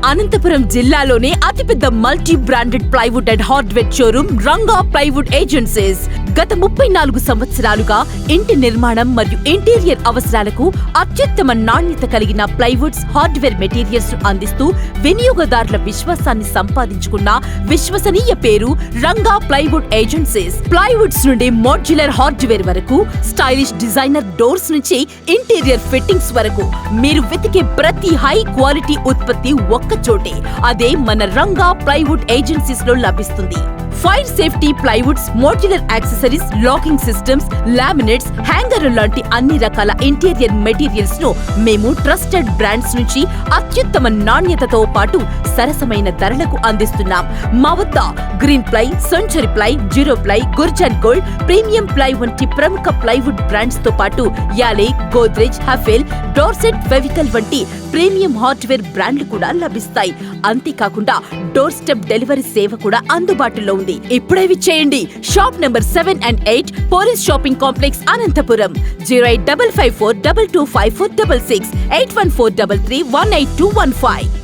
అనంతపురం జిల్లాలోనే అతిపెద్ద multi branded plywood and hardware showroom Ranga plywood agencies. గత 34 సంవత్సరాలుగా ఇంటి నిర్మాణం మరియు ఇంటీరియర్ అవసరాలకు అత్యుత్తమ నాణ్యత కలిగిన ప్లైవుడ్స్, హార్డ్వేర్ మెటీరియల్స్ ను అందిస్తూ వినియోగదారుల విశ్వాసాన్ని సంపాదించుకున్న విశ్వసనీయ పేరు రంగా ప్లైవుడ్ ఏజెన్సీస్. ప్లైవుడ్స్ నుండి మోడ్యులర్ హార్డ్వేర్ వరకు, స్టైలిష్ డిజైనర్ డోర్స్ నుంచి ఇంటీరియర్ ఫిట్టింగ్స్ వరకు మీరు వెతికే ప్రతి హై క్వాలిటీ ఉత్పత్తి ఒక్క చోటే. అదే మన రంగా ప్లైవుడ్ ఏజెన్సీస్ లో లభిస్తుంది. Fire safety plywoods, modular accessories, locking systems, laminates, hanger లాంటి అన్ని రకాల ఇంటీరియర్ మెటీరియల్స్ ను మేము ట్రస్టెడ్ బ్రాండ్స్ నుంచి అత్యుత్తమ నాణ్యతతో పాటు సరసమైన ధరలకు అందిస్తున్నాం. మా వద్ద Green Ply, Century Ply, Zero Ply, Gurjan Gold, premium ply వంటి ప్రముఖ ప్లైవుడ్ బ్రాండ్స్ తో పాటు Yale, Godrej, Hafele, Dorset, Fevicol వంటి ప్రీమియం హార్డ్వేర్ బ్రాండ్లు కూడా లభిస్తాయి. అంతేకాకుండా డోర్ స్టెప్ డెలివరీ సేవ కూడా అందుబాటులో ఉంది. ఇప్పుడే విచ్చేయండి. Shop number 7 and 8, police shopping complex, Anantapuram. 08554225466, 8143318215.